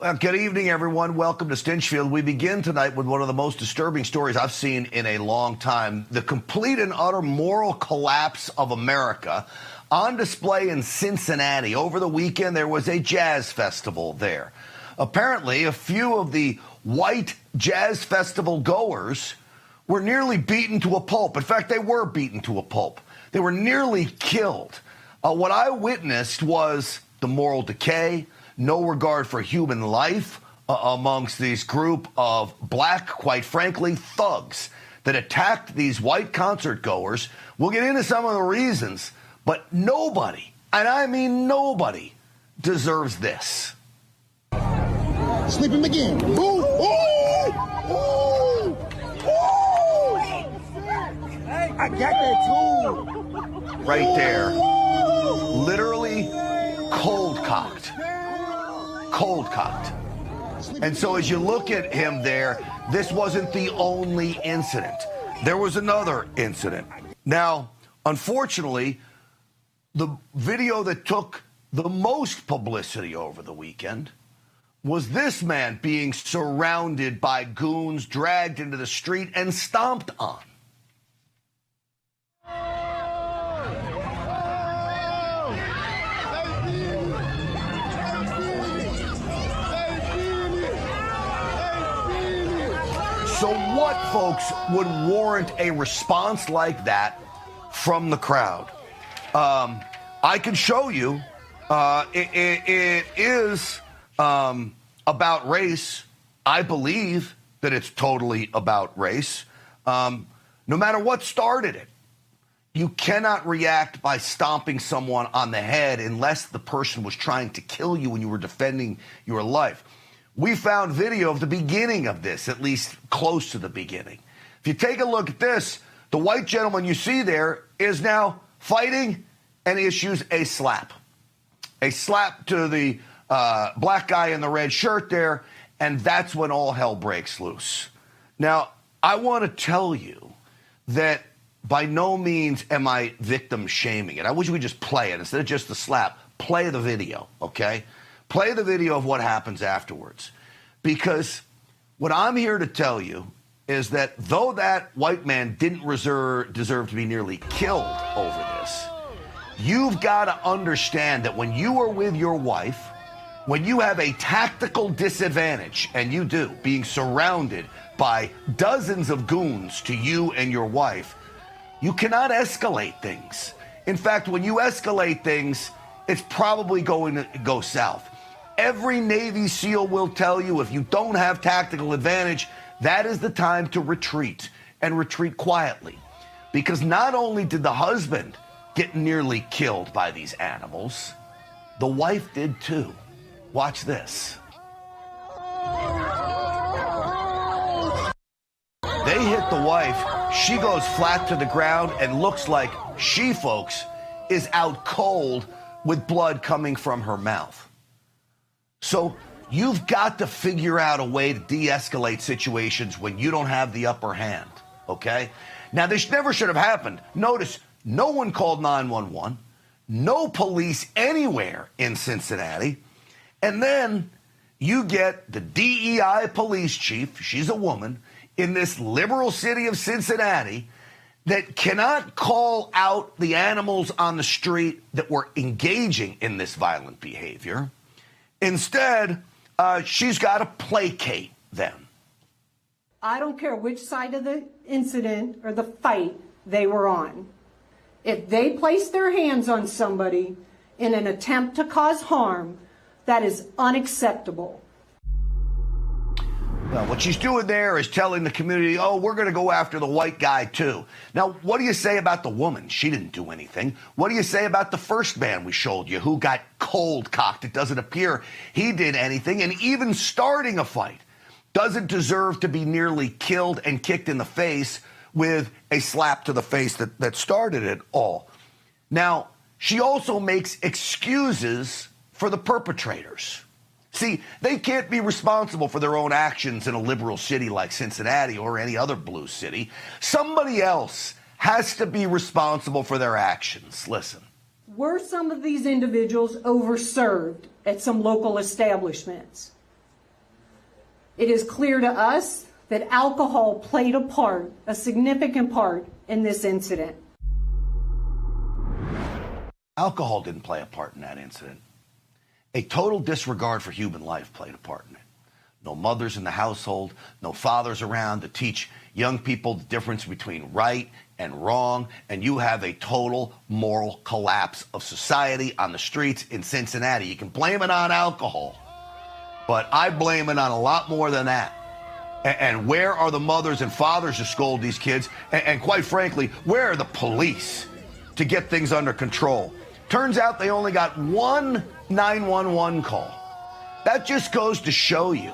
Well, good evening, everyone. Welcome to Stinchfield. We begin tonight with one of the most disturbing stories I've seen in a long time. The complete and utter moral collapse of America on display in Cincinnati. Over the weekend, there was a jazz festival there. Apparently, a few of the white jazz festival goers were nearly beaten to a pulp. In fact, they were beaten to a pulp. They were nearly killed. What I witnessed was the moral decay, no regard for human life amongst this group of black, quite frankly, thugs that attacked these white concert goers. We'll get into some of the reasons, but nobody, and I mean nobody, deserves this. Sleeping McGinn. Ooh, ooh, ooh, ooh. I got that too. Right there. Literally cold-cocked. Cold-cocked. And so as you look at him there, this wasn't the only incident. There was another incident. Now, unfortunately, the video that took the most publicity over the weekend was this man being surrounded by goons, dragged into the street, and stomped on. So what, folks, would warrant a response like that from the crowd? I can show you. It is about race. I believe that it's totally about race. No matter what started it, you cannot react by stomping someone on the head unless the person was trying to kill you when you were defending your life. We found video of the beginning of this, at least close to the beginning. If you take a look at this, the white gentleman you see there is now fighting and issues a slap. A slap to the black guy in the red shirt there, and that's when all hell breaks loose. Now, I want to tell you that by no means am I victim shaming it. I wish we could just play it instead of just the slap. Play the video, okay? Play the video of what happens afterwards. Because what I'm here to tell you is that though that white man didn't deserve to be nearly killed over this, you've got to understand that when you are with your wife, when you have a tactical disadvantage, and you do, being surrounded by dozens of goons to you and your wife, you cannot escalate things. In fact, when you escalate things, it's probably going to go south. Every Navy SEAL will tell you if you don't have tactical advantage, that is the time to retreat, and retreat quietly. Because not only did the husband get nearly killed by these animals, the wife did too. Watch this. They hit the wife. She goes flat to the ground and looks like she, folks, is out cold with blood coming from her mouth. So you've got to figure out a way to de-escalate situations when you don't have the upper hand, okay? Now, this never should have happened. Notice, no one called 911, no police anywhere in Cincinnati, and then you get the DEI police chief, she's a woman, in this liberal city of Cincinnati that cannot call out the animals on the street that were engaging in this violent behavior. Instead, she's got to placate them. I don't care which side of the incident or the fight they were on. If they place their hands on somebody in an attempt to cause harm, that is unacceptable. Well, what she's doing there is telling the community, oh, we're going to go after the white guy, too. Now, what do you say about the woman? She didn't do anything. What do you say about the first man we showed you who got cold-cocked? It doesn't appear he did anything. And even starting a fight doesn't deserve to be nearly killed and kicked in the face with a slap to the face that started it all. Now, she also makes excuses for the perpetrators. See, they can't be responsible for their own actions in a liberal city like Cincinnati or any other blue city. Somebody else has to be responsible for their actions. Listen. Were some of these individuals overserved at some local establishments? It is clear to us that alcohol played a part, a significant part, in this incident. Alcohol didn't play a part in that incident. A total disregard for human life played a part in it. No mothers in the household, no fathers around to teach young people the difference between right and wrong, and you have a total moral collapse of society on the streets in Cincinnati. You can blame it on alcohol, but I blame it on a lot more than that. And where are the mothers and fathers to scold these kids? And quite frankly, where are the police to get things under control? Turns out they only got one 911 call. That just goes to show you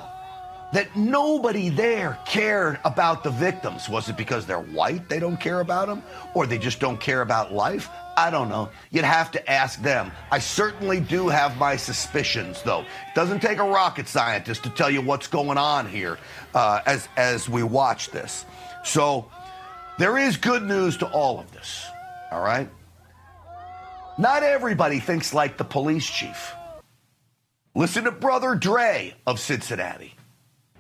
that nobody there cared about the victims. Was it because they're white they don't care about them? Or they just don't care about life? I don't know. You'd have to ask them. I certainly do have my suspicions, though. It doesn't take a rocket scientist to tell you what's going on here as we watch this. So there is good news to all of this, all right? Not everybody thinks like the police chief. Listen to Brother Dre of Cincinnati.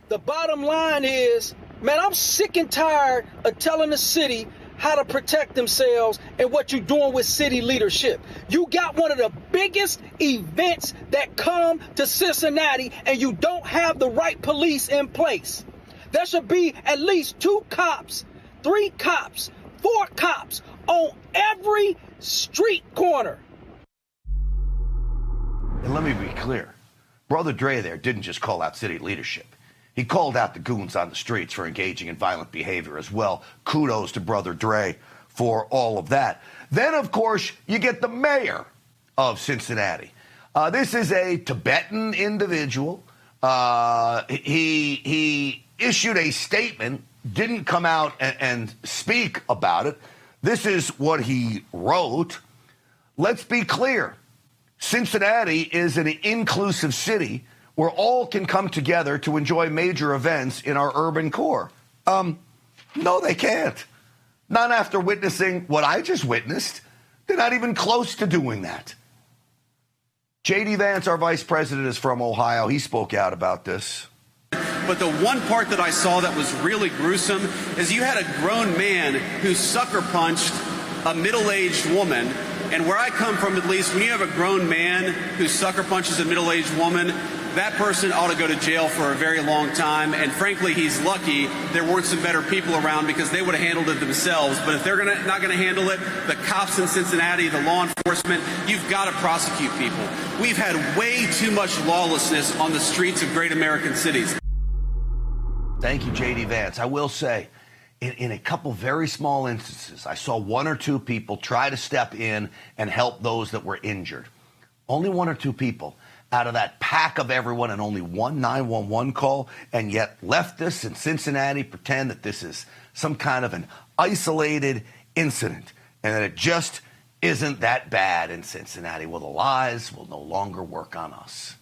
The bottom line is, man, I'm sick and tired of telling the city how to protect themselves and what you're doing with city leadership. You got one of the biggest events that come to Cincinnati and you don't have the right police in place. There should be at least 2 cops, 3 cops, 4 cops on every street corner. And let me be clear. Brother Dre there didn't just call out city leadership. He called out the goons on the streets for engaging in violent behavior as well. Kudos to Brother Dre for all of that. Then, of course, you get the mayor of Cincinnati. This is a Tibetan individual. He issued a statement, didn't come out and speak about it. This is what he wrote. Let's be clear. Cincinnati is an inclusive city where all can come together to enjoy major events in our urban core. No, they can't. Not after witnessing what I just witnessed. They're not even close to doing that. J.D. Vance, our vice president, is from Ohio. He spoke out about this. But the one part that I saw that was really gruesome is you had a grown man who sucker punched a middle-aged woman. And where I come from, at least, when you have a grown man who sucker punches a middle-aged woman, that person ought to go to jail for a very long time. And frankly, he's lucky there weren't some better people around because they would have handled it themselves. But if they're not going to handle it, the cops in Cincinnati, the law enforcement, you've got to prosecute people. We've had way too much lawlessness on the streets of great American cities. Thank you, J.D. Vance. I will say, in a couple very small instances, I saw 1 or 2 people try to step in and help those that were injured. Only 1 or 2 people out of that pack of everyone, and only 1 911 call, and yet leftists in Cincinnati pretend that this is some kind of an isolated incident and that it just isn't that bad in Cincinnati. Well, the lies will no longer work on us.